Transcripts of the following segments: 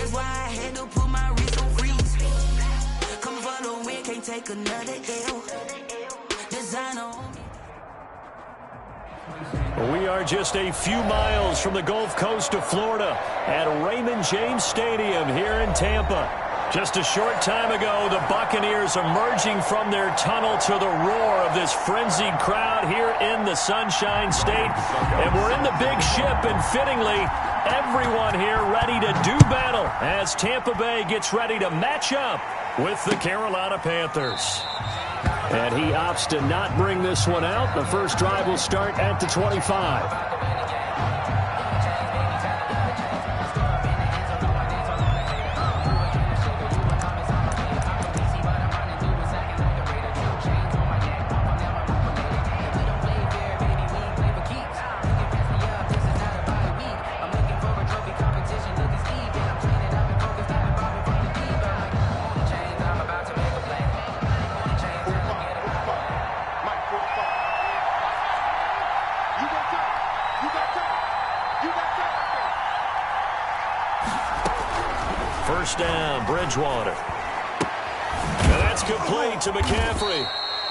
That's why I had to put my wrist on freeze. Coming for the win, can't take another L. Designer on me. We are just a few miles from the Gulf Coast of Florida at Raymond James Stadium here in Tampa. Just a short time ago, the Buccaneers emerging from their tunnel to the roar of this frenzied crowd here in the Sunshine State. And we're in the big ship, and fittingly, everyone here ready to do battle as Tampa Bay gets ready to match up with the Carolina Panthers. And he opts to not bring this one out. The first drive will start at the 25. First down, Bridgewater. And that's complete to McCaffrey.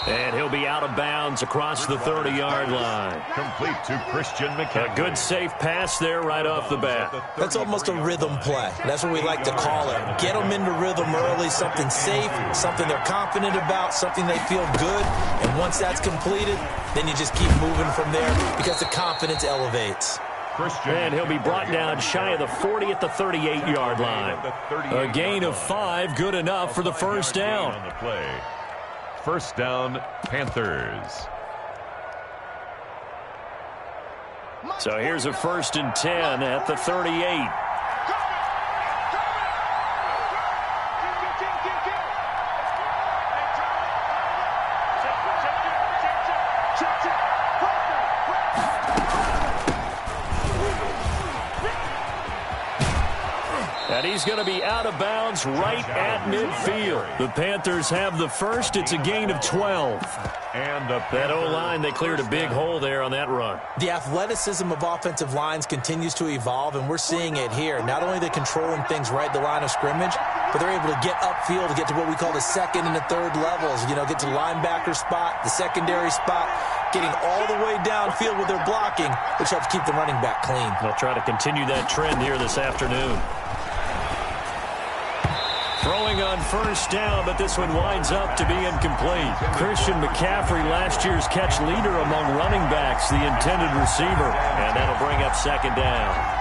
And he'll be out of bounds across the 30-yard line. Complete to Christian McCaffrey. A good, safe pass there right off the bat. That's almost a rhythm play. That's what we like to call it. Get them into rhythm early, something safe, something they're confident about, something they feel good. And once that's completed, then you just keep moving from there because the confidence elevates. And he'll be brought down shy of the 40 at the 38-yard line. A gain of 5, good enough for the first down. On the play. First down, Panthers. So here's a 1st and 10 at the 38. And he's going to be out of bounds right at midfield. The Panthers have the first. It's a gain of 12. And that O-line, they cleared a big hole there on that run. The athleticism of offensive lines continues to evolve, and we're seeing it here. Not only are they controlling things right at the line of scrimmage, but they're able to get upfield to get to what we call the second and the third levels. You know, get to the linebacker spot, the secondary spot, getting all the way downfield with their blocking, which helps keep the running back clean. They'll try to continue that trend here this afternoon. Throwing on first down, but this one winds up to be incomplete. Christian McCaffrey, last year's catch leader among running backs, the intended receiver. And that'll bring up second down.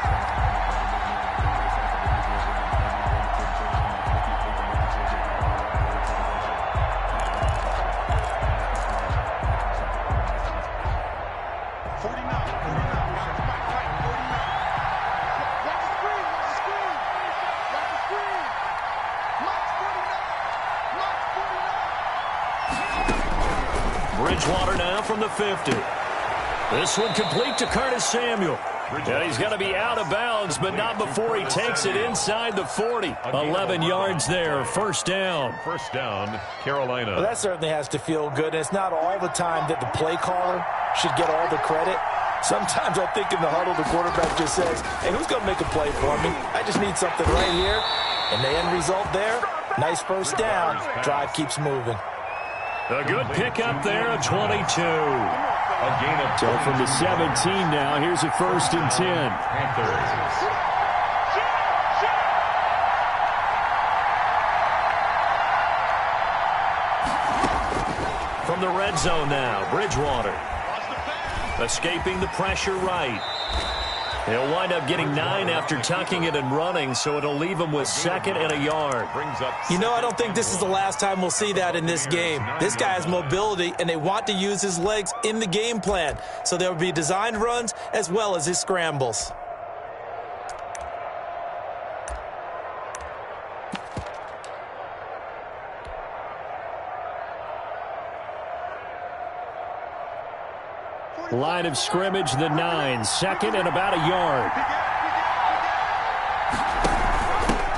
Bridgewater now from the 50. This one complete to Curtis Samuel. And he's going to be out of bounds, but not before he takes it inside the 40. 11 yards there, first down. First down, Carolina. Well, that certainly has to feel good. And it's not all the time that the play caller should get all the credit. Sometimes I think in the huddle, the quarterback just says, hey, who's going to make a play for me? I just need something right here. And the end result there, nice first down. Drive keeps moving. A good pickup there, a 22. A gain of 2. So from the 17 now, here's a 1st and 10. Panthers. From the red zone now, Bridgewater. Escaping the pressure right. He'll wind up getting 9 after tucking it and running, so it'll leave him with 2nd and a yard. You know, I don't think this is the last time we'll see that in this game. This guy has mobility, and they want to use his legs in the game plan. So there will be designed runs as well as his scrambles. Line of scrimmage, the 9. 2nd and about a yard.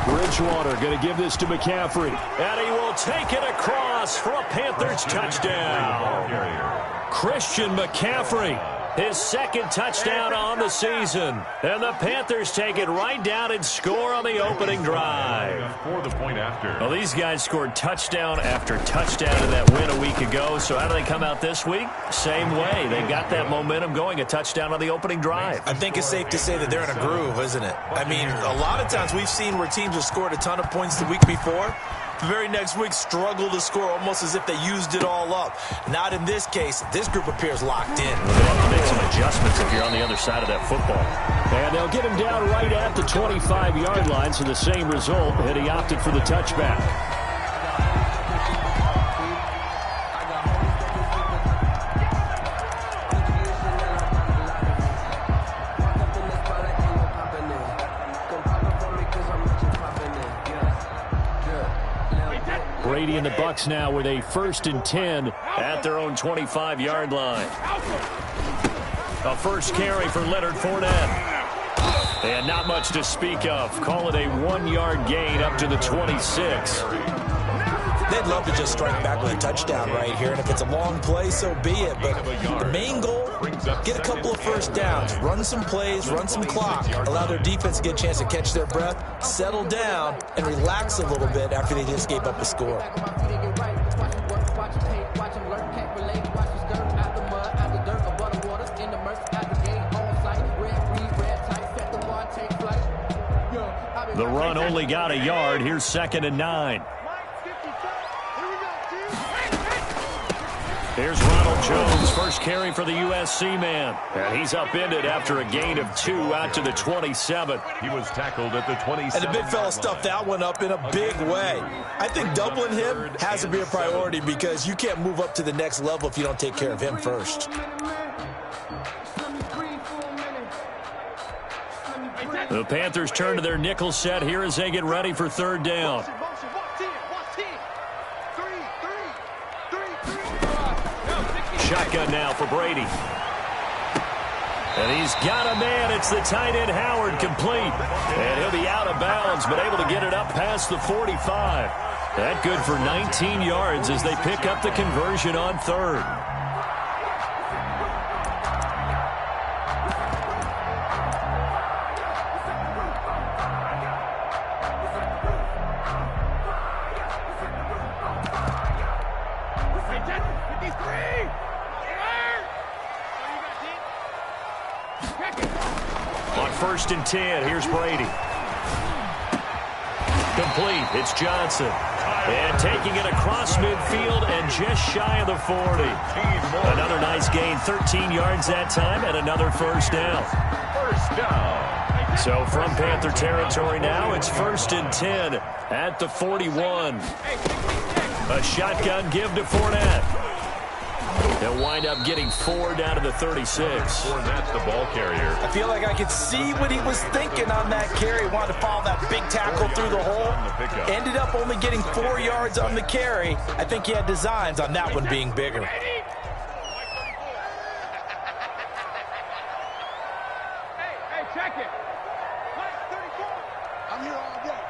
Bridgewater going to give this to McCaffrey. And he will take it across for a Panthers touchdown. Christian McCaffrey his second touchdown on the season. And the Panthers take it right down and score on the opening drive. For the point after. Well, these guys scored touchdown after touchdown in that win a week ago. So how do they come out this week? Same way. They got that momentum going, a touchdown on the opening drive. I think it's safe to say that they're in a groove, isn't it? I mean, a lot of times we've seen where teams have scored a ton of points the week before. The very next week struggle to score almost as if they used it all up. Not in this case. This group appears locked in. Well, they have to make some adjustments if you're on the other side of that football. And they'll get him down right at the 25-yard line, so the same result, and he opted for the touchback. Brady and the Bucs now with a 1st and 10 at their own 25-yard line. A first carry for Leonard Fournette. And not much to speak of. Call it a 1-yard gain up to the 26. They'd love to just strike back with a touchdown right here, and if it's a long play, so be it. But the main goal, get a couple of first downs, run some plays, run some clock, allow their defense to get a chance to catch their breath, settle down, and relax a little bit after they just gave up a score. The run only got a yard. Here's 2nd and 9. Here's Ronald Jones, first carry for the USC man. And he's upended after a gain of 2 out to the 27. He was tackled at the 27. And the big fella stuffed that one up in a big way. I think doubling him has to be a priority because you can't move up to the next level if you don't take care of him first. The Panthers turn to their nickel set here as they get ready for 3rd down. Shotgun now for Brady. And he's got a man. It's the tight end Howard, complete. And he'll be out of bounds, but able to get it up past the 45. That good for 19 yards as they pick up the conversion on 3rd. On 1st and 10, here's Brady. Complete. It's Johnson. And taking it across midfield and just shy of the 40. Another nice gain, 13 yards that time, and another first down. First down. So from Panther territory now, it's 1st and 10 at the 41. A shotgun give to Fournette. They'll wind up getting 4 down to the 36. Fournette, the ball carrier. I feel like I could see what he was thinking on that carry. Wanted to follow that big tackle through the hole. Ended up only getting 4 yards on the carry. I think he had designs on that one being bigger. Hey, check it. I'm here all day.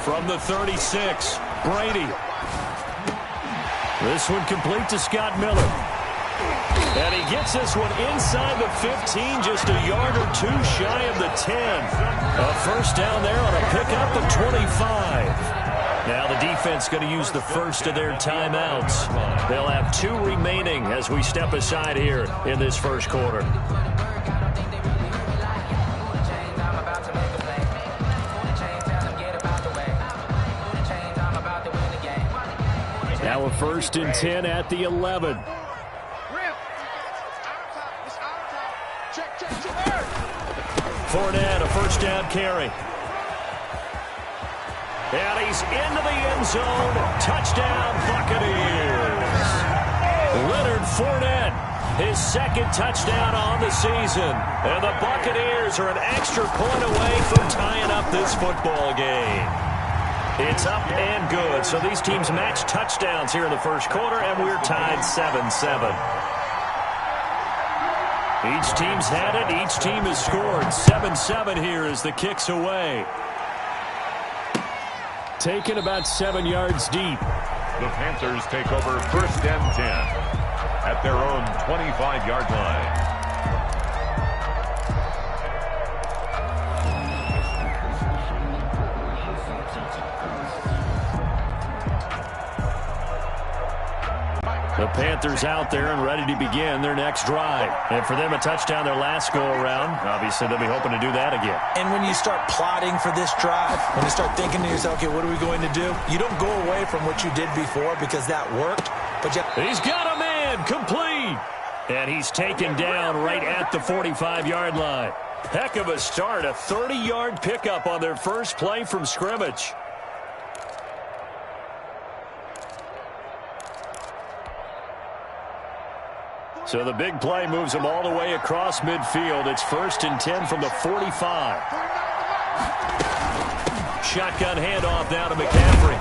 From the 36, Brady. This one complete to Scott Miller. And he gets this one inside the 15, just a yard or 2 shy of the 10. A first down there on a pickup of 25. Now the defense going to use the first of their timeouts. They'll have 2 remaining as we step aside here in this first quarter. Now a 1st and 10 at the 11. Fournette, a first down carry. And he's into the end zone. Touchdown, Buccaneers. Leonard Fournette, his 2nd touchdown on the season. And the Buccaneers are an extra point away from tying up this football game. It's up and good. So these teams match touchdowns here in the first quarter, and we're tied 7-7. Each team's had it. Each team has scored. 7-7 here as the kick's away. Taken about 7 yards deep. The Panthers take over 1st and 10. at their own 25-yard line. The Panthers out there and ready to begin their next drive. And for them, a touchdown their last go-around. Obviously, they'll be hoping to do that again. And when you start plotting for this drive, when you start thinking to yourself, okay, what are we going to do? You don't go away from what you did before because that worked. But he's got a man, complete. And he's taken down right at the 45-yard line. Heck of a start, a 30-yard pickup on their first play from scrimmage. So the big play moves them all the way across midfield. It's 1st and 10 from the 45. Shotgun handoff now to McCaffrey.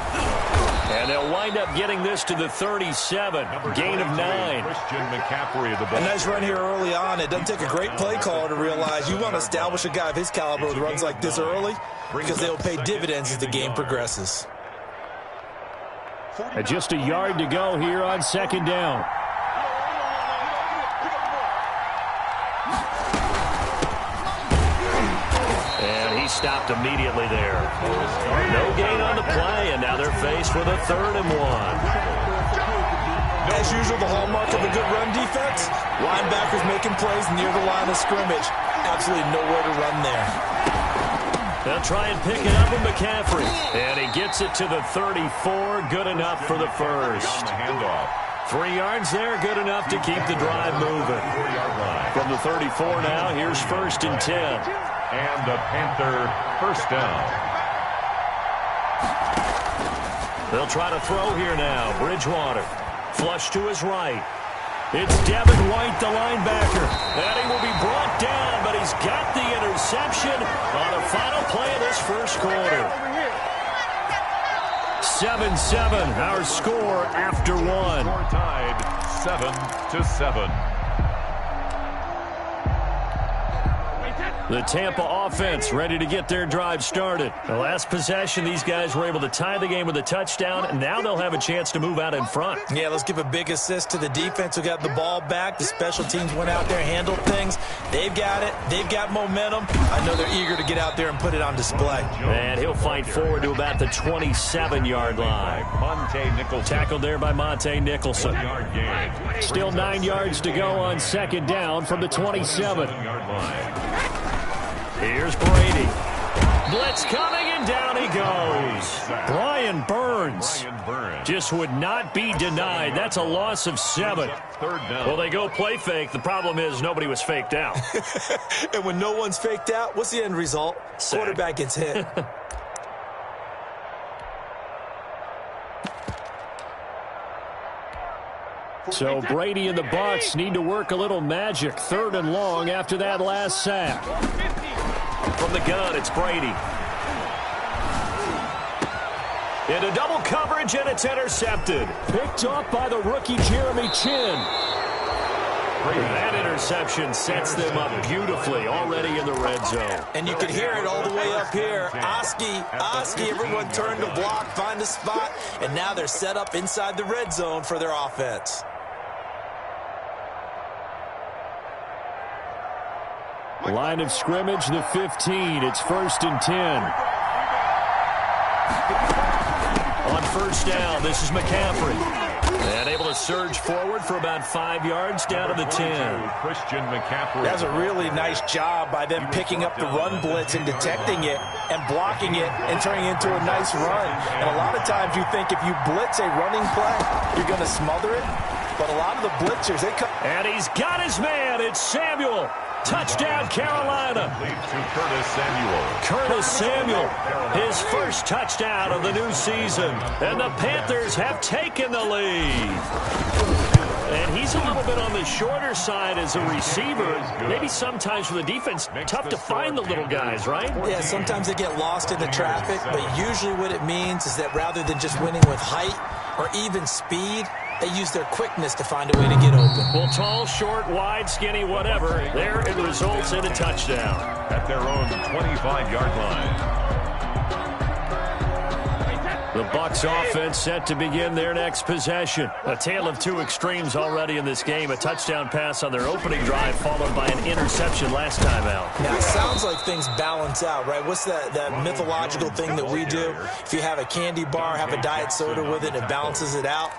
And they'll wind up getting this to the 37. Gain of 9. Christian McCaffrey of the ball. A nice run here early on. It doesn't take a great play caller to realize you want to establish a guy of his caliber with runs like this early because they will pay dividends as the game progresses. Just a yard to go here on 2nd down. He stopped immediately there. No gain on the play, and now they're faced with a 3rd and 1. As usual, the hallmark of a good run defense, linebackers making plays near the line of scrimmage. Absolutely nowhere to run there. They'll try and pick it up with McCaffrey. And he gets it to the 34. Good enough for the first. 3 yards there, good enough to keep the drive moving. From the 34 now, here's 1st and 10. And a Panther first down. They'll try to throw here now. Bridgewater. Flush to his right. It's Devin White, the linebacker. And he will be brought down, but he's got the interception on the final play of this first quarter. 7-7, our score after 1. Score tied 7-7. The Tampa offense ready to get their drive started. The last possession, these guys were able to tie the game with a touchdown, and now they'll have a chance to move out in front. Yeah, let's give a big assist to the defense who got the ball back. The special teams went out there, handled things. They've got it. They've got momentum. I know they're eager to get out there and put it on display. And he'll fight forward to about the 27-yard line. Tackled there by Monte Nicholson. Still 9 yards to go on 2nd down from the 27. Here's Brady. Blitz coming, and down he goes. Brian Burns just would not be denied. That's a loss of 7. Well, they go play fake. The problem is nobody was faked out. And when no one's faked out, what's the end result? Sack. Quarterback gets hit. So Brady and the Bucs need to work a little magic. 3rd and long after that last sack. From the gun, it's Brady. Into double coverage, and it's intercepted. Picked up by the rookie Jeremy Chin. That interception sets them up beautifully already in the red zone. And you can hear it all the way up here. Oski, everyone turned to block, find a spot, and now they're set up inside the red zone for their offense. Line of scrimmage, the 15. It's 1st and 10. On 1st down, this is McCaffrey. And able to surge forward for about 5 yards down to the 10. Christian McCaffrey. That's a really nice job by them picking up the run blitz and detecting it and blocking it and turning it into a nice run. And a lot of times you think if you blitz a running play, you're going to smother it. But a lot of the blitzers, they come. And he's got his man. It's Samuel. Touchdown, Carolina. Curtis Samuel, his first touchdown of the new season. And the Panthers have taken the lead. And he's a little bit on the shorter side as a receiver. Maybe sometimes for the defense, tough to find the little guys, right? Yeah, sometimes they get lost in the traffic, but usually what it means is that rather than just winning with height or even speed, they use their quickness to find a way to get open. Well, tall, short, wide, skinny, whatever, there it results in a touchdown. At their own 25-yard line. The Bucs offense set to begin their next possession. A tale of two extremes already in this game. A touchdown pass on their opening drive followed by an interception last time out. Now, it sounds like things balance out, right? What's that mythological thing that we do? If you have a candy bar, have a diet soda with it, it balances it out.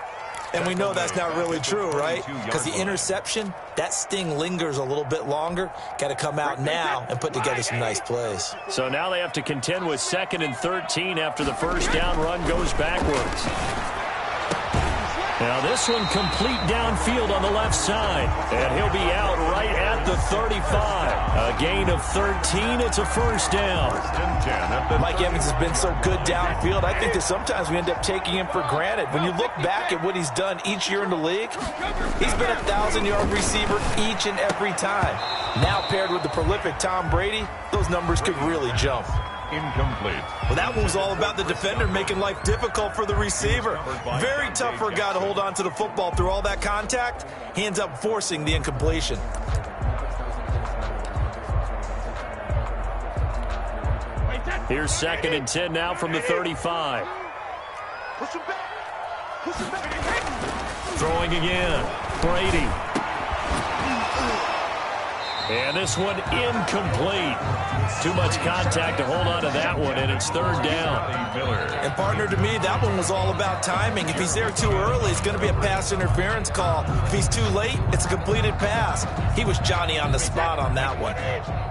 And we know that's not really true, right? Because the interception, that sting lingers a little bit longer. Got to come out now and put together some nice plays. So now they have to contend with 2nd and 13 after the first down run goes backwards. Now this one complete downfield on the left side. And he'll be out right at the 35. A gain of 13. It's a first down. Mike Evans has been so good downfield. I think that sometimes we end up taking him for granted. When you look back at what he's done each year in the league, he's been a 1,000-yard receiver each and every time. Now paired with the prolific Tom Brady, those numbers could really jump. Incomplete. Well, that one was all about the defender making life difficult for the receiver. Very tough for a guy to hold on to the football through all that contact. He ends up forcing the incompletion. Here's 2nd and 10 now from the 35. Throwing again. Brady. And this one incomplete. Too much contact to hold on to that one, and it's 3rd down. And partner, to me, that one was all about timing. If he's there too early, it's going to be a pass interference call. If he's too late, it's a completed pass. He was Johnny on the spot on that one.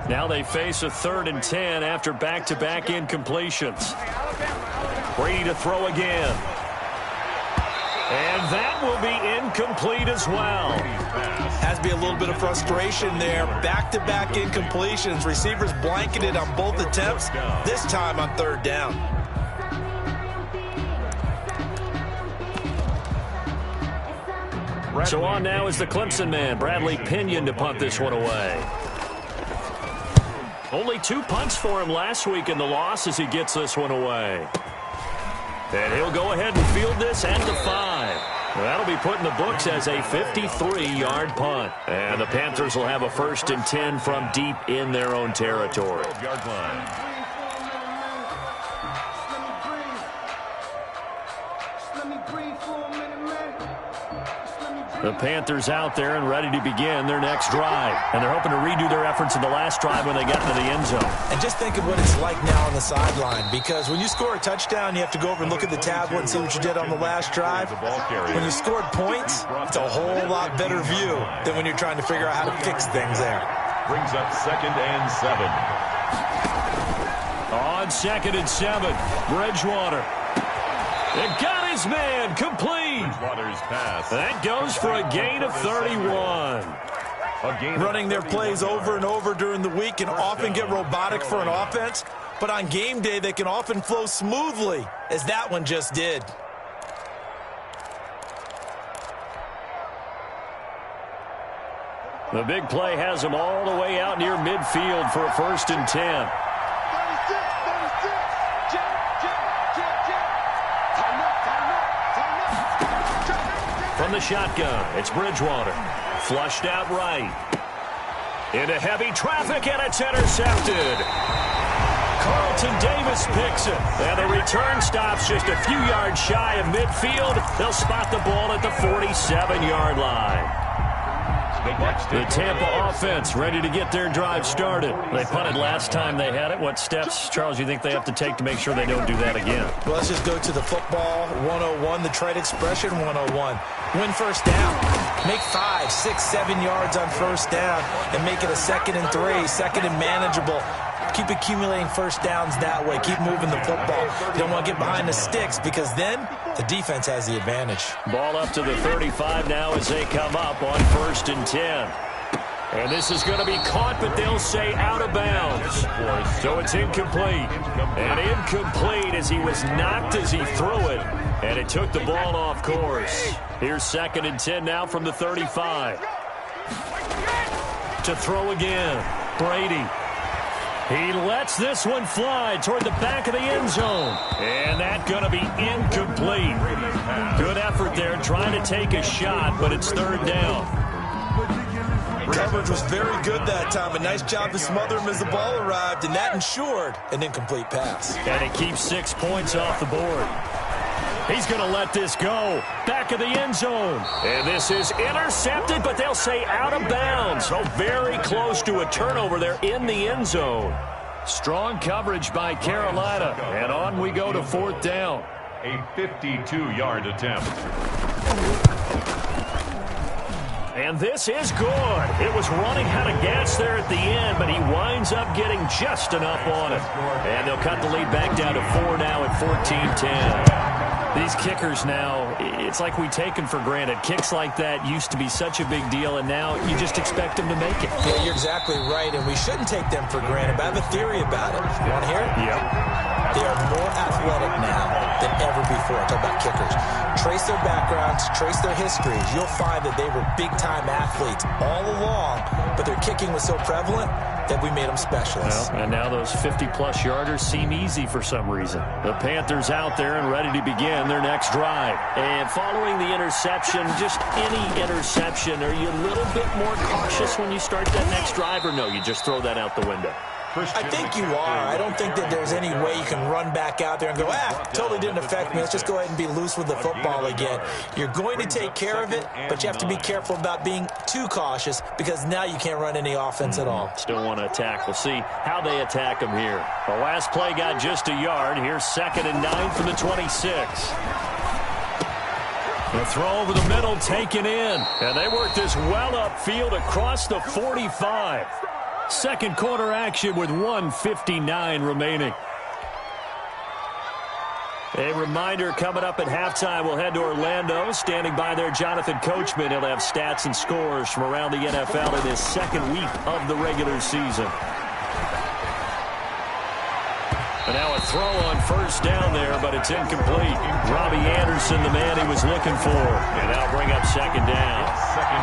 Now they face a 3rd and 10 after back-to-back incompletions. Brady to throw again. And that will be incomplete as well. Has to be a little bit of frustration there. Back-to-back incompletions. Receivers blanketed on both attempts, this time on 3rd down. So on now is the Clemson man, Bradley Pinion, to punt this one away. Only 2 punts for him last week in the loss as he gets this one away. And he'll go ahead and field this at the 5. That'll be put in the books as a 53-yard punt. And the Panthers will have a 1st and 10 from deep in their own territory. Yard line. The Panthers out there and ready to begin their next drive. And they're hoping to redo their efforts in the last drive when they got into the end zone. And just think of what it's like now on the sideline, because when you score a touchdown, you have to go over and look at the tablet and see what you did on the last drive. When you scored points, it's a whole lot better view than when you're trying to figure out how to fix things there. Brings up 2nd and 7. On 2nd and 7, Bridgewater. It got his man complete. Bridgewater's pass. That goes for a gain of 31. Running their plays over and over during the week can often get robotic for an offense, but on game day they can often flow smoothly, as that one just did. The big play has him all the way out near midfield for a 1st and 10. From the shotgun, it's Bridgewater. Flushed out right. Into heavy traffic, and it's intercepted. Carlton Davis picks it. And the return stops just a few yards shy of midfield. They'll spot the ball at the 47-yard line. The Tampa offense ready to get their drive started. They punted last time they had it. What steps, Charles, you think they have to take to make sure they don't do that again? Well, let's just go to the football 101, the trade expression 101. Win 1st down. Make 5, 6, 7 yards on 1st down and make it a 2nd and 3, 2nd and manageable. Keep accumulating 1st downs that way. Keep moving the football. You don't want to get behind the sticks, because then the defense has the advantage. Ball up to the 35 now as they come up on 1st and 10. And this is going to be caught, but they'll say out of bounds. So it's incomplete. And incomplete as he was knocked as he threw it. And it took the ball off course. Here's 2nd and 10 now from the 35. To throw again. Brady. He lets this one fly toward the back of the end zone. And that's going to be incomplete. Good effort there trying to take a shot, but it's 3rd down. Coverage was very good that time. A nice job to smother him as the ball arrived, and that ensured an incomplete pass. And it keeps 6 points off the board. He's going to let this go. Back of the end zone. And this is intercepted, but they'll say out of bounds. So very close to a turnover there in the end zone. Strong coverage by Carolina. And on we go to 4th down. A 52-yard attempt. And this is good. It was running out of gas there at the end, but he winds up getting just enough on it. And they'll cut the lead back down to 4 now at 14-10. These kickers now, it's like we take them for granted. Kicks like that used to be such a big deal, and now you just expect them to make it. Yeah, you're exactly right, and we shouldn't take them for granted, but I have a theory about it. You want to hear it? Yep. They are more athletic now than ever before. Talk about kickers. Trace their backgrounds, trace their histories. You'll find that they were big-time athletes all along, but their kicking was so prevalent that we made them specialists. Well, and now those 50-plus yarders seem easy for some reason. The Panthers out there and ready to begin their next drive. And following the interception, just any interception, are you a little bit more cautious when you start that next drive, or no, you just throw that out the window? I think you are. I don't think that there's any way you can run back out there and go, totally didn't affect me. Let's just go ahead and be loose with the football again. You're going to take care of it, but you have to be careful about being too cautious because now you can't run any offense at all. Still want to attack. We'll see how they attack them here. The last play got just a yard. Here's 2nd and 9 from the 26. The throw over the middle taken in. And they work this well upfield across the 45. Second quarter action with 1:59 remaining. A reminder coming up at halftime, we'll head to Orlando. Standing by there, Jonathan Coachman. He'll have stats and scores from around the NFL in his second week of the regular season. And now a throw on 1st down there, but it's incomplete. Robbie Anderson, the man he was looking for. And that'll bring up 2nd down.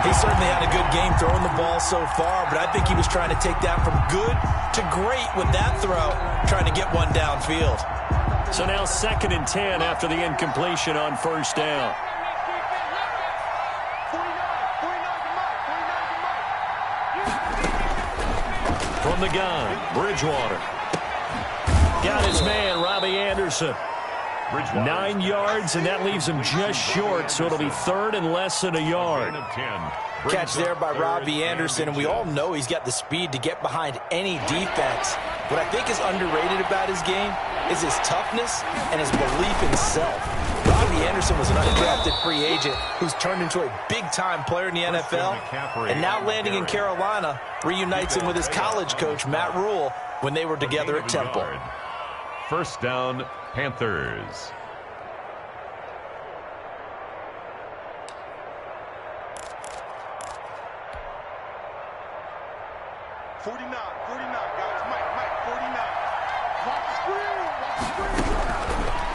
He certainly had a good game throwing the ball so far, but I think he was trying to take that from good to great with that throw, trying to get one downfield. So now 2nd and 10 after the incompletion on 1st down. From the gun, Bridgewater. Got his man, Robbie Anderson. 9 yards, and that leaves him just short, so it'll be 3rd and less than a yard. Catch there by Robbie Anderson, and we all know he's got the speed to get behind any defense. What I think is underrated about his game is his toughness and his belief in self. Robbie Anderson was an undrafted free agent who's turned into a big-time player in the NFL, and now landing in Carolina reunites him with his college coach, Matt Rule, when they were together at Temple. 1st down, Panthers.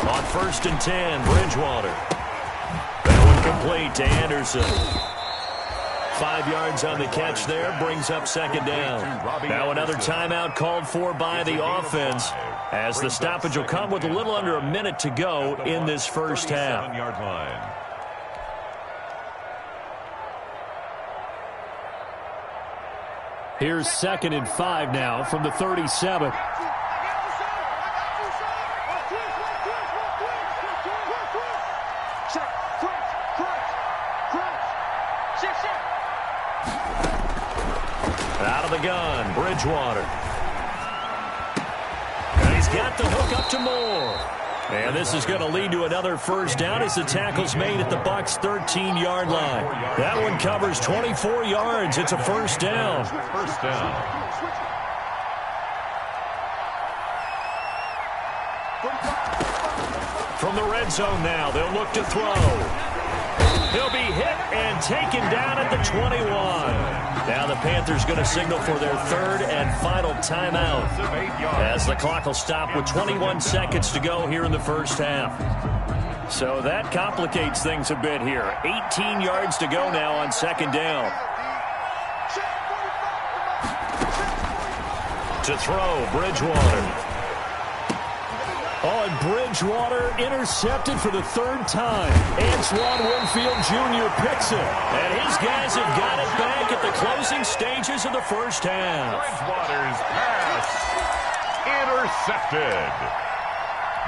On 1st and 10, Bridgewater. That one complete to Anderson. 5 yards on the catch there, brings up 2nd down. Now another timeout called for by the offense, as the stoppage will come with a little under a minute to go in this 1st half. Here's 2nd and 5 now from the 37. Out of the gun, Bridgewater. And he's got the hook up to Moore. And this is going to lead to another 1st down as the tackle's made at the Bucs' 13-yard line. That one covers 24 yards. It's a 1st down. 1st down. From the red zone now, they'll look to throw. He'll be hit and taken down at the 21. Now the Panthers going to signal for their 3rd and final timeout, as the clock will stop with 21 seconds to go here in the 1st half. So that complicates things a bit here. 18 yards to go now on 2nd down. To throw, Bridgewater. Oh, and Bridgewater intercepted for the 3rd time. Antoine Winfield Jr. picks it. And his guys have got it back at the closing stages of the 1st half. Bridgewater's pass intercepted.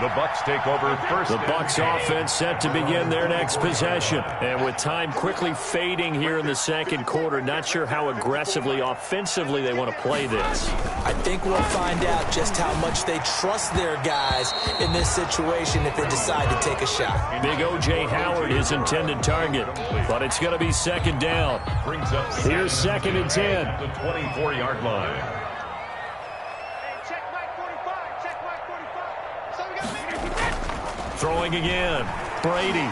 The Bucs take over first. The Bucs offense set to begin their next possession. And with time quickly fading here in the second quarter, not sure how aggressively, offensively they want to play this. I think we'll find out just how much they trust their guys in this situation if they decide to take a shot. Big O.J. Howard, his intended target, but it's going to be second down. Brings up Here's second and 10. The 24-yard line. Throwing again. Brady.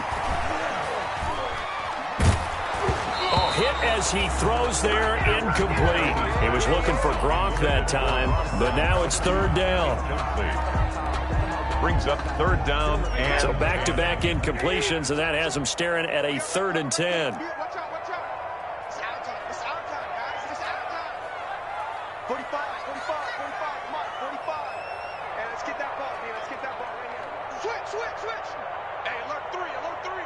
Oh, hit as he throws there, incomplete. He was looking for Gronk that time, but now it's third down. Brings up third down. And so back-to-back incompletions, and that has him staring at a 3rd and 10. Watch out, watch out. It's our time. It's our time, guys. It's our time. 45, 45, 45. Come on, 45. Hey, let's get that ball, man. Let's get that ball right here. Switch, switch, switch. Hey, alert 3, alert 3.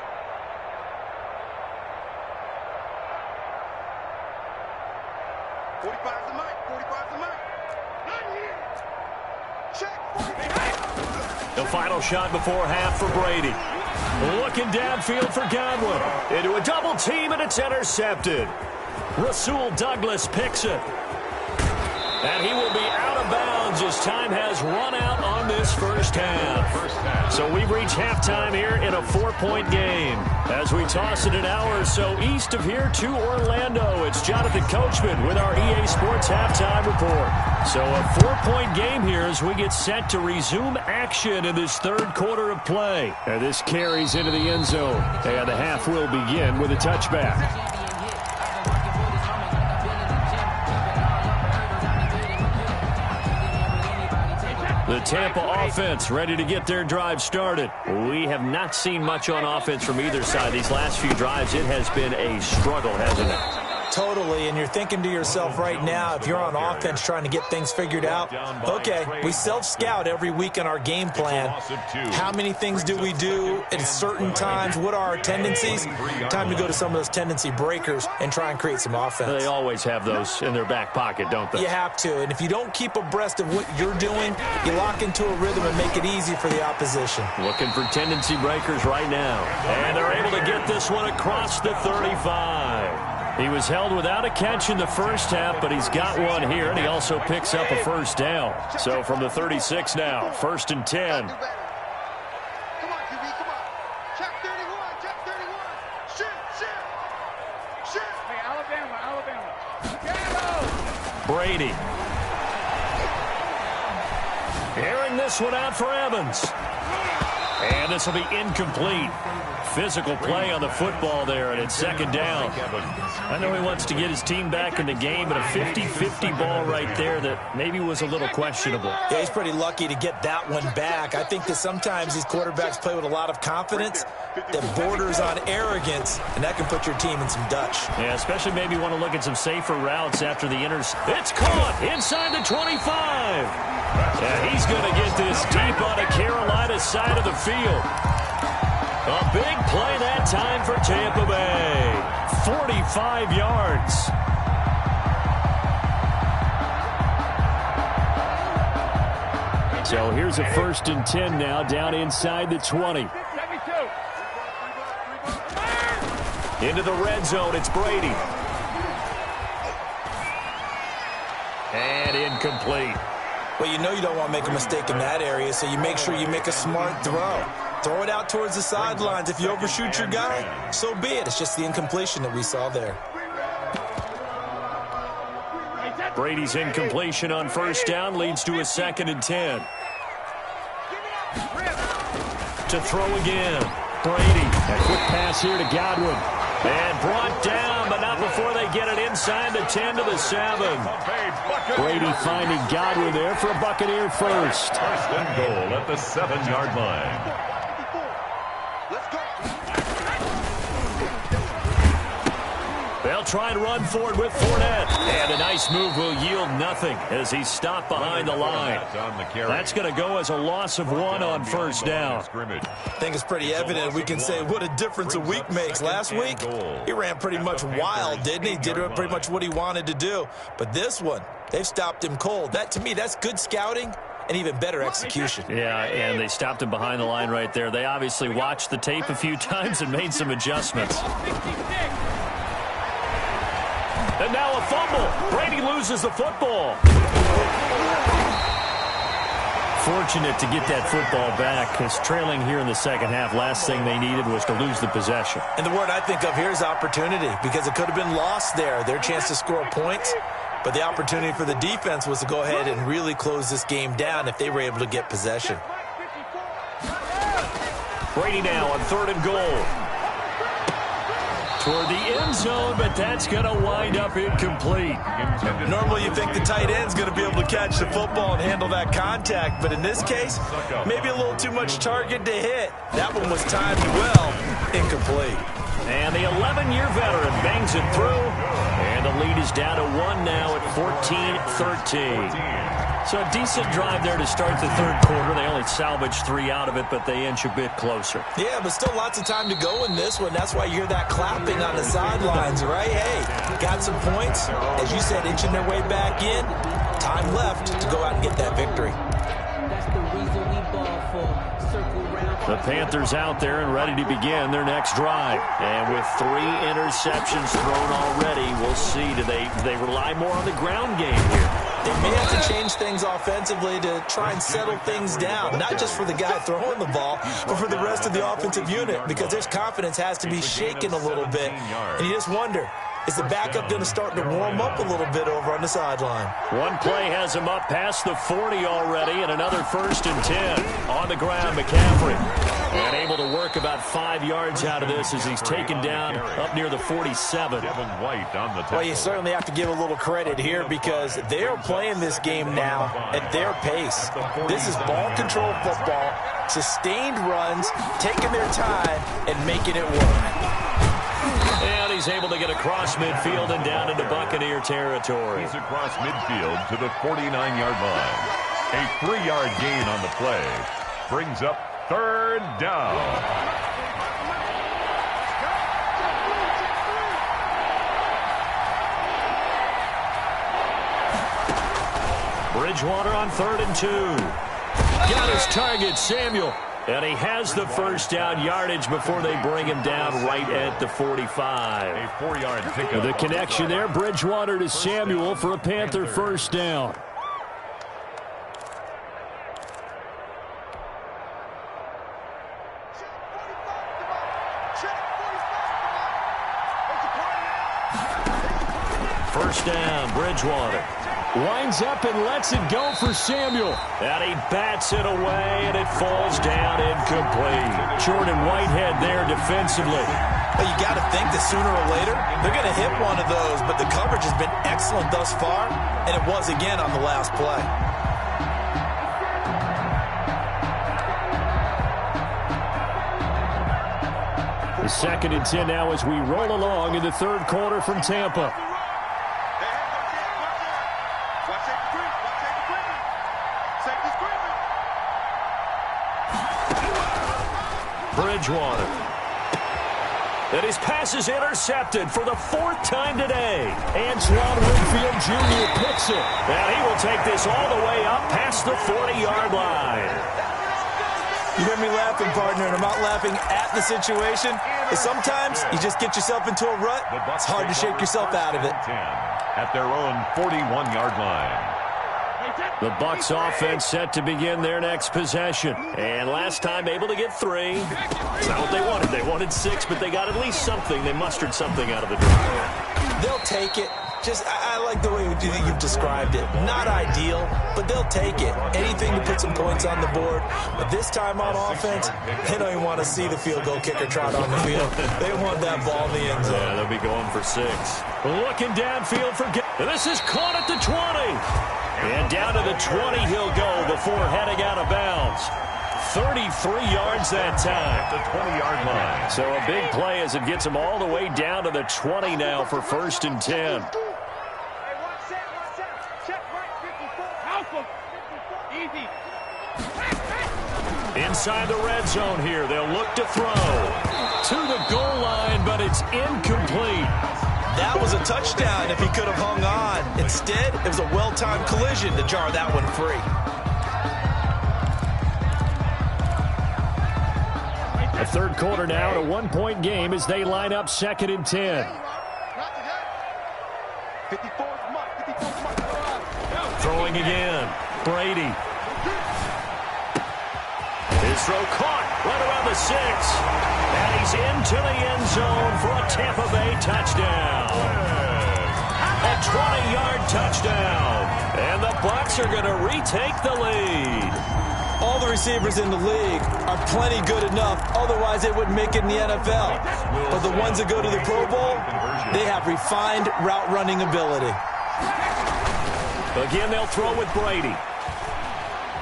45 is the mic, 45 is the mic. Not here. Check. The final shot before half for Brady. Looking downfield for Godwin. Into a double team, and it's intercepted. Rasul Douglas picks it. And he will be out of bounds as time has run out on this first half. So we've reached halftime here in a 4-point game. As we toss it an hour or so east of here to Orlando, it's Jonathan Coachman with our EA Sports Halftime Report. So a 4-point game here as we get set to resume action in this third quarter of play. And this carries into the end zone. And the half will begin with a touchback. The Tampa offense ready to get their drive started. We have not seen much on offense from either side. These last few drives, it has been a struggle, hasn't it? Totally, and you're thinking to yourself right now, if you're on offense trying to get things figured out, okay, we self-scout every week in our game plan. How many things do we do at certain times? What are our tendencies? Time to go to some of those tendency breakers and try and create some offense. They always have those in their back pocket, don't they? You have to, and if you don't keep abreast of what you're doing, you lock into a rhythm and make it easy for the opposition. Looking for tendency breakers right now. And they're able to get this one across the 35. He was held without a catch in the first half, but he's got one here, and he also picks up a first down. So from the 36 now, 1st and 10. Come on, QB, come on. Check 31, check 31. Shoot, shoot, shoot. Hey, Alabama, Alabama. Brady. Airing this one out for Evans. And this will be incomplete. Physical play on the football there, and it's second down. I know he wants to get his team back in the game, but a 50-50 ball right there that maybe was a little questionable. Yeah, he's pretty lucky to get that one back. I think that sometimes these quarterbacks play with a lot of confidence that borders on arrogance, and that can put your team in some Dutch. Yeah, especially maybe want to look at some safer routes after the It's caught inside the 25. Yeah, he's going to get this deep on the Carolina side of the field. A big play that time for Tampa Bay. 45 yards. So here's a 1st and 10 now, down inside the 20. Into the red zone, it's Brady. And incomplete. Well, you know you don't want to make a mistake in that area, so you make sure you make a smart throw. Throw it out towards the sidelines. If you overshoot your guy, so be it. It's just the incompletion that we saw there. Brady's incompletion on first down leads to a 2nd and 10. To throw again. Brady. A quick pass here to Godwin. And brought down, but not before they get it inside the 10 to the 7. Brady finding Godwin there for a Buccaneer first. 1st and goal at the 7-yard line. They'll try and run forward with Fournette. And a nice move will yield nothing as he's stopped behind the line. That's going to go as a loss of 1 on first down. I think it's pretty evident. We can say what a difference a week makes. Last week, he ran pretty much wild, didn't he? Did pretty much what he wanted to do. But this one, they've stopped him cold. That, to me, that's good scouting and even better execution. Yeah, and they stopped him behind the line right there. They obviously watched the tape a few times and made some adjustments. And now a fumble. Brady loses the football. Fortunate to get that football back, because trailing here in the second half, last thing they needed was to lose the possession. And the word I think of here is opportunity, because it could have been lost there, their chance to score points. But the opportunity for the defense was to go ahead and really close this game down if they were able to get possession. Brady now on 3rd and goal. Toward the end zone, but that's going to wind up incomplete. Normally you think the tight end's going to be able to catch the football and handle that contact, but in this case, maybe a little too much target to hit. That one was timed well, incomplete. And the 11-year veteran bangs it through, and the lead is down to 1 now at 14-13. So a decent drive there to start the third quarter. They only salvaged 3 out of it, but they inch a bit closer. Yeah, but still lots of time to go in this one. That's why you hear that clapping on the sidelines, right? Hey, got some points. As you said, inching their way back in. Time left to go out and get that victory. That's the reason we ball for. Circle round. The Panthers out there and ready to begin their next drive. And with 3 interceptions thrown already, we'll see. Do they rely more on the ground game here? They may have to change things offensively to try and settle things down, not just for the guy throwing the ball, but for the rest of the offensive unit, because their confidence has to be shaken a little bit. And you just wonder, is the backup going to start to warm up a little bit over on the sideline? One play has him up past the 40 already, and another 1st and 10. On the ground, McCaffrey. And able to work about 5 yards out of this as he's taken down up near the 47. Well, you certainly have to give a little credit here, because they are playing this game now at their pace. This is ball control football, sustained runs, taking their time, and making it work. And he's able to get across midfield and down into Buccaneer territory. He's across midfield to the 49-yard line. A 3-yard gain on the play brings up 3rd down. Bridgewater on 3rd and 2. Got his target, Samuel. And he has the first down yardage before they bring him down right at the 45. A 4-yard pickup. The connection there, Bridgewater to Samuel for a Panther first down. First down, Bridgewater. Winds up and lets it go for Samuel. And he bats it away, and it falls down incomplete. Jordan Whitehead there defensively. Well, you got to think that sooner or later, they're going to hit one of those, but the coverage has been excellent thus far, and it was again on the last play. The 2nd and 10 now as we roll along in the third quarter from Tampa. Bridgewater. And his pass is intercepted for the 4th time today. Antoine Winfield Jr. picks it. And he will take this all the way up past the 40-yard line. You hear me laughing, partner, and I'm not laughing at the situation. But sometimes you just get yourself into a rut. It's hard to shake yourself out of it. At their own 41-yard line. The Bucs offense set to begin their next possession. And last time able to get 3. It's not what they wanted. They wanted 6, but they got at least something. They mustered something out of the drive. They'll take it. I like the way you've described it. Not ideal, but they'll take it. Anything to put some points on the board. But this time on offense, they don't even want to see the field goal kicker trot on the field. They want that ball in the end zone. Yeah, they'll be going for 6. Looking downfield for... And this is caught at the 20. And down to the 20 he'll go before heading out of bounds. 33 yards that time. The 20-yard line. So a big play as it gets him all the way down to the 20 now for 1st and 10. Inside the red zone here. They'll look to throw. To the goal line, but it's incomplete. That was a touchdown if he could have hung on. Instead, it was a well-timed collision to jar that one free. Third quarter now at a one-point game as they line up 2nd and 10. 54's Mike. 54's Mike. Throwing again. Brady. His throw caught right around the 6. And he's into the end zone for a Tampa Bay touchdown. A 20-yard touchdown. And the Bucs are going to retake the lead. All the receivers in the league are plenty good enough. Otherwise, they wouldn't make it in the NFL. But the ones that go to the Pro Bowl, they have refined route running ability. Again, they'll throw with Brady.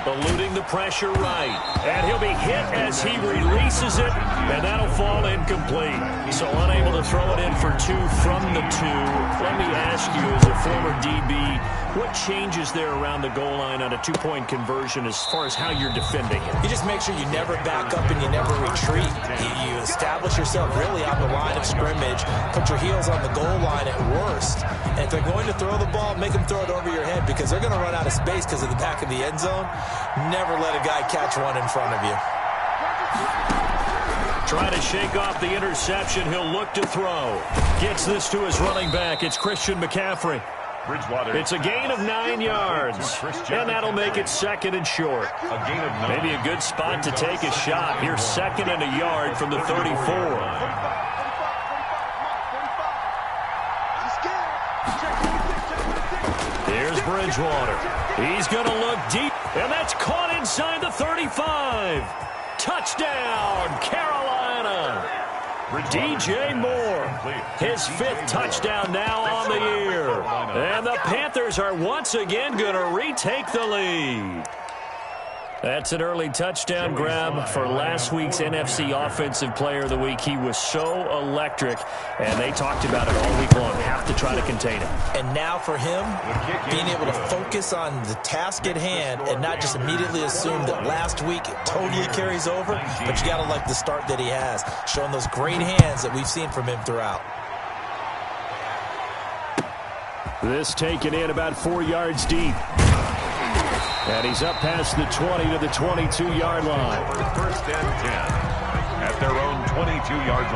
Eluding the pressure right. And he'll be hit as he releases it, and that'll fall incomplete. So unable to throw it in for 2 from the 2. Let me ask you, as a former DB, what changes there around the goal line on a 2-point conversion as far as how you're defending it? You just make sure you never back up and you never retreat. You establish yourself really on the line of scrimmage, put your heels on the goal line at worst. And if they're going to throw the ball, make them throw it over your head because they're going to run out of space because of the back of the end zone. Never let a guy catch one in front of you. Trying to shake off the interception. He'll look to throw. Gets this to his running back. It's Christian McCaffrey. It's a gain of 9 yards. And that'll make it 2nd and short. Maybe a good spot to take a shot. Here's 2nd and a yard from the 34. Here's Bridgewater. He's going to look deep, and that's caught inside the 35. Touchdown, Carolina. DJ Moore, his 5th touchdown now on the year. And the Panthers are once again going to retake the lead. That's an early touchdown grab for last week's NFC Offensive Player of the Week. He was so electric, and they talked about it all week long. Have to try to contain him. And now for him, being able to focus on the task at hand and not just immediately assume that last week it totally carries over, but you got to like the start that he has, showing those great hands that we've seen from him throughout. This taken in about 4 yards deep. And he's up past the 20 to the 22-yard line. 1st and 10 at their own 22-yard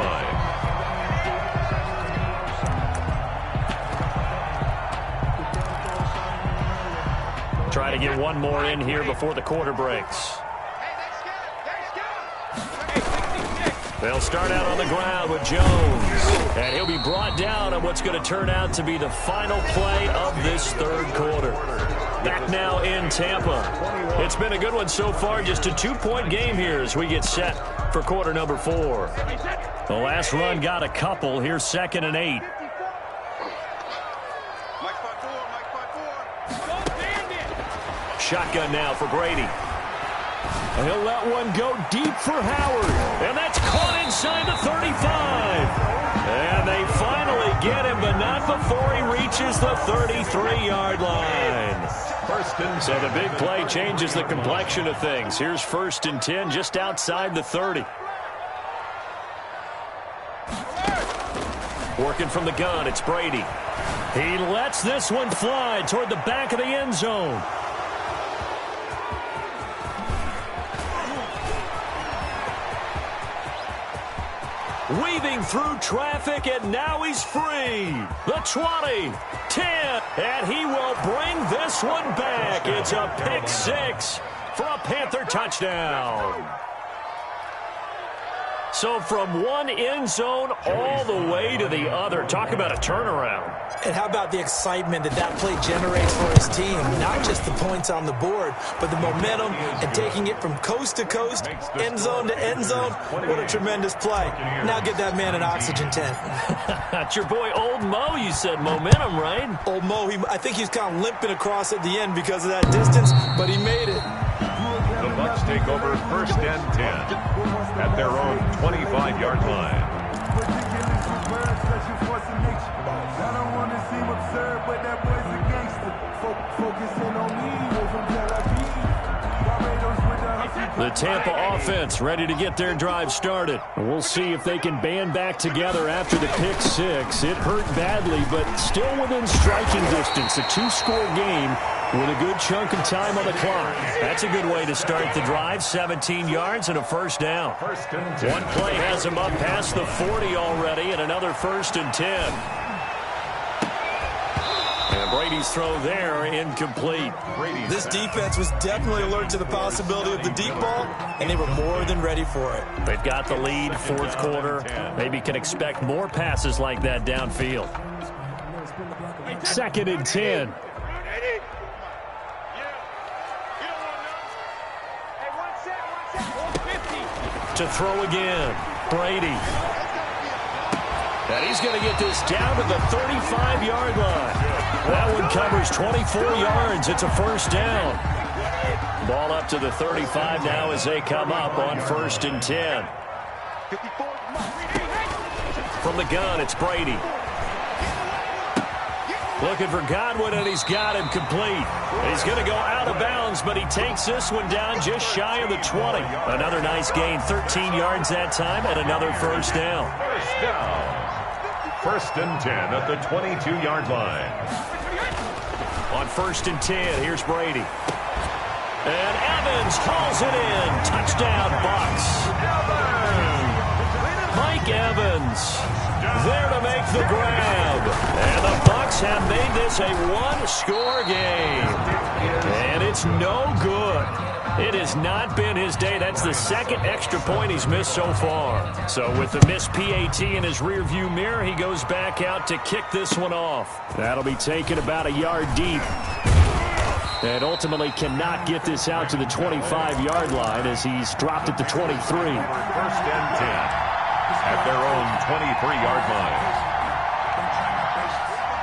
line. Try to get one more in here before the quarter breaks. They'll start out on the ground with Jones. And he'll be brought down on what's going to turn out to be the final play of this 3rd quarter. Back now in Tampa. It's been a good one so far. Just a 2-point game here as we get set for quarter number 4. The last run got a couple. Here's 2nd and 8. Shotgun now for Brady. And he'll let one go deep for Howard. And that's caught inside the 35. And they finally get him, but not before he reaches the 33-yard line. So the big play changes the complexion of things. Here's 1st and 10 just outside the 30. Working from the gun, it's Brady. He lets this one fly toward the back of the end zone. Weaving through traffic, and now he's free. The 20, 10, and he will bring this one back. It's a pick 6 for a Panther touchdown. So from one end zone all the way to the other. Talk about a turnaround. And how about the excitement that play generates for his team? Not just the points on the board, but the momentum and taking it from coast to coast, end zone to end zone. What a tremendous play. Now get that man an oxygen tent. That's your boy Old Mo, you said. Momentum, right? Old Mo, I think he's kind of limping across at the end because of that distance, but he made it. The Bucs take over 1st and 10 at their own 25-yard line. The Tampa offense ready to get their drive started. We'll see if they can band back together after the pick 6. It hurt badly, but still within striking distance. A 2-score game with a good chunk of time on the clock. That's a good way to start the drive. 17 yards and a first down. One play has him up past the 40 already, and another 1st and 10. And Brady's throw there, incomplete. This defense was definitely alert to the possibility of the deep ball, and they were more than ready for it. They've got the lead, 4th quarter. Maybe can expect more passes like that downfield. 2nd and 10. To throw again, Brady. And he's going to get this down to the 35-yard line. That one covers 24 yards. It's a first down. Ball up to the 35 now as they come up on 1st and 10. From the gun, it's Brady. Looking for Godwin, and he's got him complete. He's going to go out of bounds, but he takes this one down just shy of the 20. Another nice gain, 13 yards that time, and another first down. First down. 1st and 10 at the 22-yard line. On 1st and 10, here's Brady. And Evans hauls it in. Touchdown, Bucs. Mike Evans there to make the grab. And the Bucs have made this a one-score game. And it's no good. It has not been his day. That's the 2nd extra point he's missed so far. So with the missed PAT in his rearview mirror, he goes back out to kick this one off. That'll be taken about a yard deep. And ultimately cannot get this out to the 25-yard line as he's dropped at the 23. 1st and 10 at their own 23-yard line.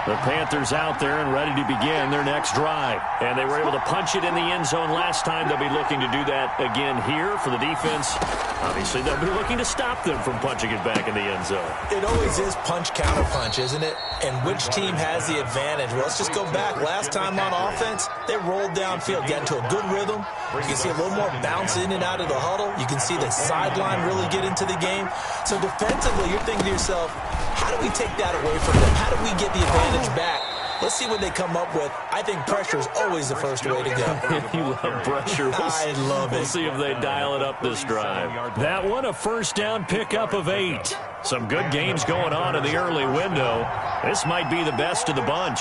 The Panthers out there and ready to begin their next drive. And they were able to punch it in the end zone last time. They'll be looking to do that again here for the defense. Obviously, they'll be looking to stop them from punching it back in the end zone. It always is punch-counter-punch, isn't it? And which team has the advantage? Well, let's just go back. Last time on offense, they rolled downfield, got into a good rhythm. You can see a little more bounce in and out of the huddle. You can see the sideline really get into the game. So defensively, you're thinking to yourself, how do we take that away from them? How do we get the advantage back? Let's see what they come up with. I think pressure is always the first way to go. You love pressure. I love it. We'll see if they dial it up this drive. That one, a first down pickup of 8. Some good games going on in the early window. This might be the best of the bunch.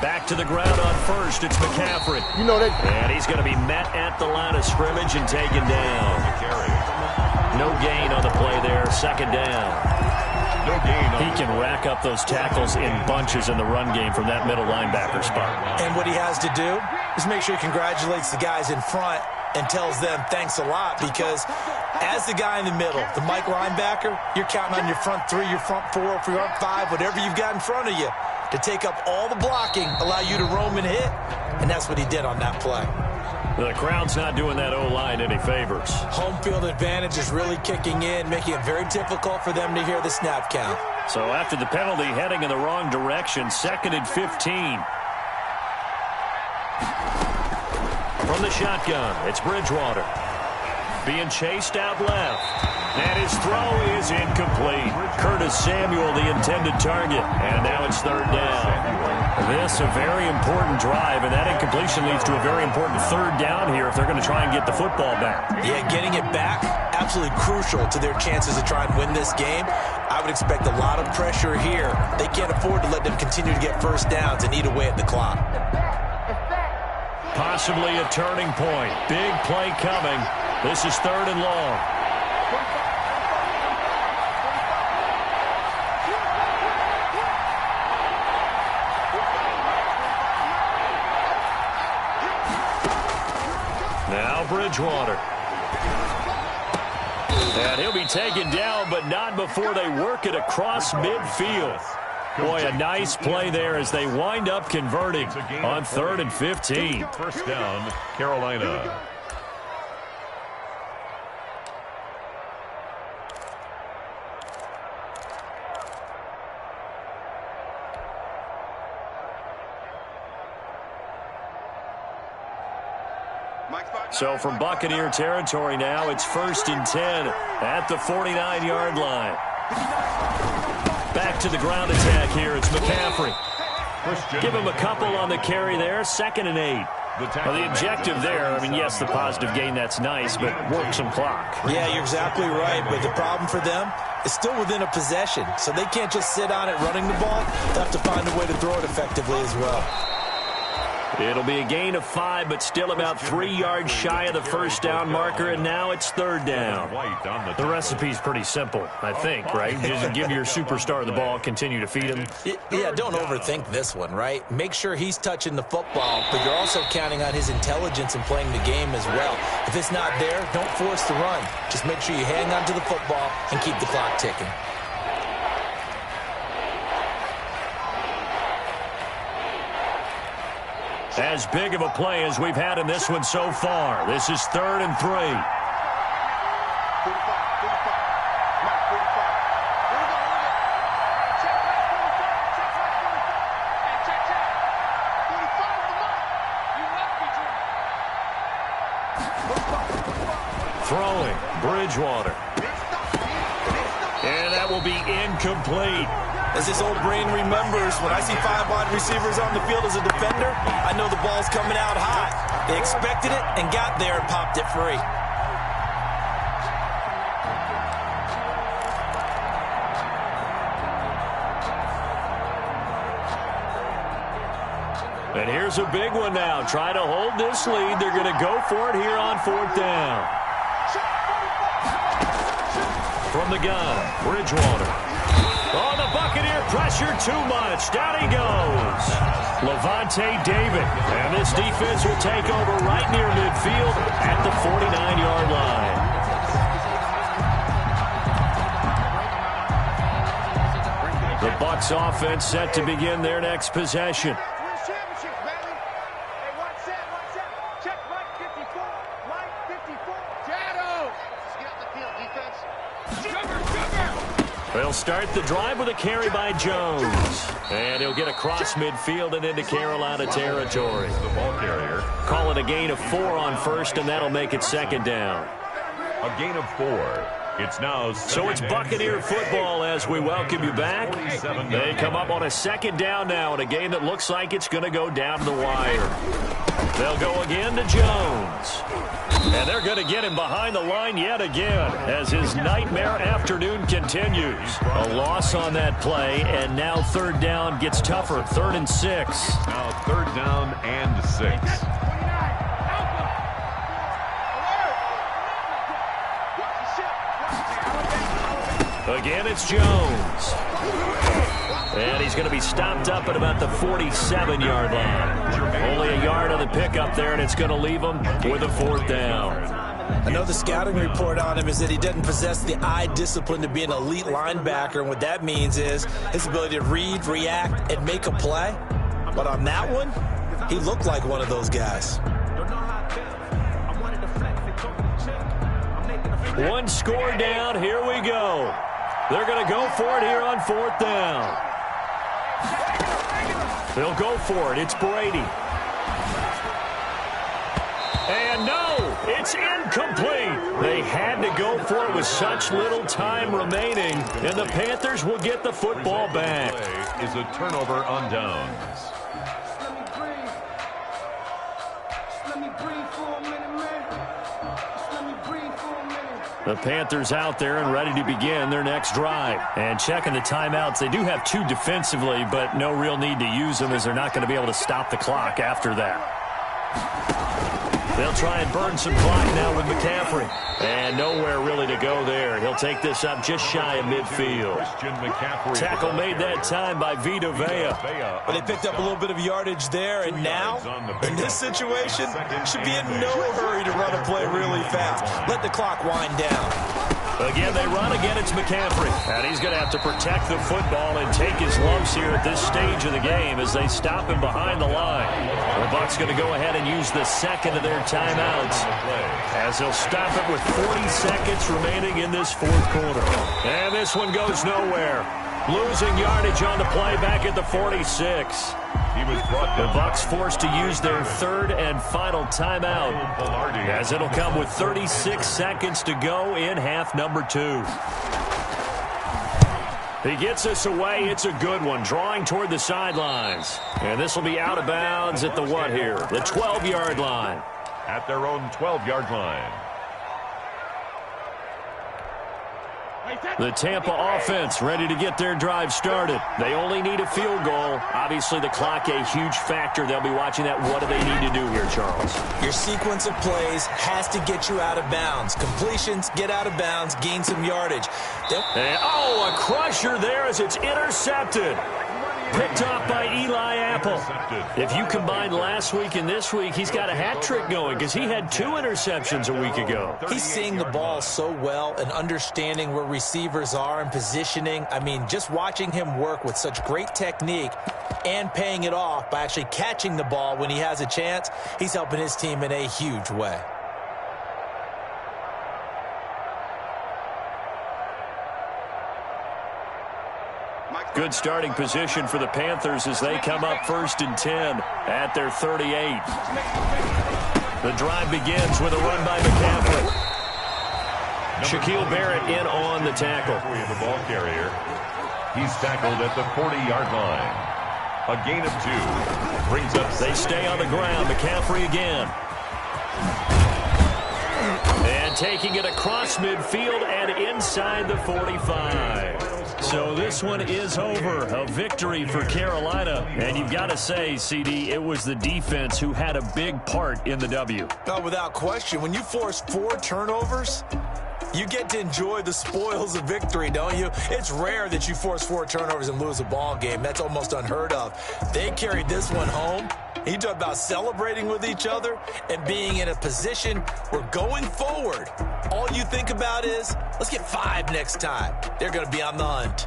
Back to the ground on 1st. It's McCaffrey. And he's going to be met at the line of scrimmage and taken down. No gain on the play there. 2nd down. No gain. He can rack up those tackles in bunches in the run game from that middle linebacker spot. And what he has to do is make sure he congratulates the guys in front and tells them thanks a lot, because as the guy in the middle, the Mike linebacker, you're counting on your front 3, your front 4, your front 5, whatever you've got in front of you to take up all the blocking, allow you to roam and hit, and that's what he did on that play. The crowd's not doing that O-line any favors. Home field advantage is really kicking in, making it very difficult for them to hear the snap count. So after the penalty, heading in the wrong direction, 2nd and 15. From the shotgun, it's Bridgewater. Being chased out left. And his throw is incomplete. Curtis Samuel, the intended target. And now it's 3rd down. This a very important drive, and that incompletion leads to a very important 3rd down here if they're going to try and get the football back. Yeah, getting it back, absolutely crucial to their chances to try and win this game. I would expect a lot of pressure here. They can't afford to let them continue to get first downs and eat away at the clock. Possibly a turning point. Big play coming. This is 3rd and long. Now Bridgewater. And he'll be taken down, but not before they work it across midfield. Boy, a nice play there as they wind up converting on 3rd and 15. First down, Carolina. So from Buccaneer territory now, it's 1st and 10 at the 49-yard line. Back to the ground attack here. It's McCaffrey. Give him a couple on the carry there, 2nd and 8. Well, the objective there, I mean, yes, the positive gain, that's nice, but work some clock. Yeah, you're exactly right, but the problem for them is still within a possession, so they can't just sit on it running the ball. They have to find a way to throw it effectively as well. It'll be a gain of 5, but still about 3 yards shy of the first down marker, and now it's 3rd down. The recipe's pretty simple, I think, right? Just give your superstar the ball, continue to feed him. Yeah, don't overthink this one, right? Make sure he's touching the football, but you're also counting on his intelligence in playing the game as well. If it's not there, don't force the run. Just make sure you hang on to the football and keep the clock ticking. As big of a play as we've had in this one so far. This is 3rd and 3. 45, 45. Mike, 45. Here we go, here we go. Check right, 45. Check right, 45. And check, check. 45 to Mike. You must be dreaming. 45, 45. Throwing, Bridgewater. And that will be incomplete. As this old brain remembers, when I see 5 wide receivers on the field as a defender, I know the ball's coming out high. They expected it and got there and popped it free. And here's a big one now. Try to hold this lead. They're going to go for it here on 4th down. From the gun, Bridgewater. Oh, the Buccaneer pressure too much. Down he goes. Levante David. And this defense will take over right near midfield at the 49-yard line. The Bucs offense set to begin their next possession. They'll start the drive with a carry by Jones. And he'll get across midfield and into Carolina territory. The ball carrier. Call it a gain of 4 on 1st, and that'll make it 2nd down. A gain of 4. It's now so it's Buccaneer football as we welcome you back. They come up on a 2nd down now in a game that looks like it's going to go down to the wire. They'll go again to Jones. And they're going to get him behind the line yet again as his nightmare afternoon continues. A loss on that play, and now 3rd down gets tougher. 3rd and 6. Now 3rd down and 6. Again, it's Jones. And he's going to be stopped up at about the 47-yard line. Only a yard on the pickup there, and it's going to leave him with a 4th down. I know the scouting report on him is that he doesn't possess the eye discipline to be an elite linebacker, and what that means is his ability to read, react, and make a play. But on that one, he looked like one of those guys. One score down. Here we go. They're going to go for it here on 4th down. They'll go for it. It's Brady. And no, it's incomplete. They had to go for it with such little time remaining, and the Panthers will get the football back. Is a turnover on downs. The Panthers out there and ready to begin their next drive. And checking the timeouts, they do have 2 defensively, but no real need to use them as they're not going to be able to stop the clock after that. They'll try and burn some clock now with McCaffrey. And nowhere really to go there. He'll take this up just shy of midfield. Tackle made that time by Vita Vea. But they picked up a little bit of yardage there, and now, in this situation, should be in no hurry to run a play really fast. Let the clock wind down. Again, they run. Again, it's McCaffrey. And he's going to have to protect the football and take his lumps here at this stage of the game as they stop him behind the line. The Bucs going to go ahead and use the 2nd of their timeouts as they'll stop it with 40 seconds remaining in this 4th quarter. And this one goes nowhere. Losing yardage on the play back at the 46. The Bucs forced to use their 3rd and final timeout as it'll come with 36 seconds to go in half number 2. He gets us away. It's a good one, drawing toward the sidelines. And this will be out of bounds at the what here? The 12-yard line. At their own 12-yard line. The Tampa offense ready to get their drive started. They only need a field goal. Obviously, the clock a huge factor. They'll be watching that. What do they need to do here, Charles? Your sequence of plays has to get you out of bounds. Completions, get out of bounds, gain some yardage. And, a crusher there as it's intercepted. Picked off by Eli Apple. If you combine last week and this week, he's got a hat trick going because he had 2 interceptions a week ago. He's seeing the ball so well and understanding where receivers are and positioning. I mean, just watching him work with such great technique and paying it off by actually catching the ball when he has a chance, he's helping his team in a huge way. Good starting position for the Panthers as they come up 1st and 10 at their 38. The drive begins with a run by McCaffrey. Shaquille Barrett in on the tackle. The ball carrier. He's tackled at the 40-yard line. A gain of 2. Brings up. They stay on the ground. McCaffrey again. And taking it across midfield and inside the 45. So this one is over. A victory for Carolina. And you've got to say, CD, it was the defense who had a big part in the W. No, without question. When you force 4 turnovers, you get to enjoy the spoils of victory, don't you? It's rare that you force 4 turnovers and lose a ball game. That's almost unheard of. They carried this one home. You talk about celebrating with each other and being in a position where going forward, all you think about is, let's get 5 next time. They're going to be on the hunt.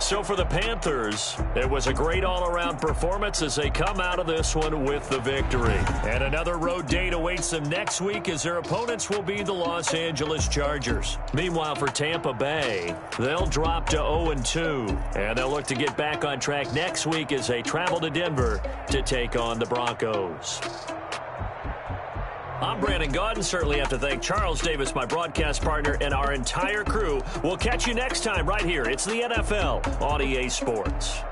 So for the Panthers, it was a great all-around performance as they come out of this one with the victory. And another road date awaits them next week as their opponents will be the Los Angeles Chargers. Meanwhile, for Tampa Bay, they'll drop to 0-2, and they'll look to get back on track next week as they travel to Denver to take on the Broncos. I'm Brandon Gaudin. Certainly have to thank Charles Davis, my broadcast partner, and our entire crew. We'll catch you next time right here. It's the NFL on EA Sports.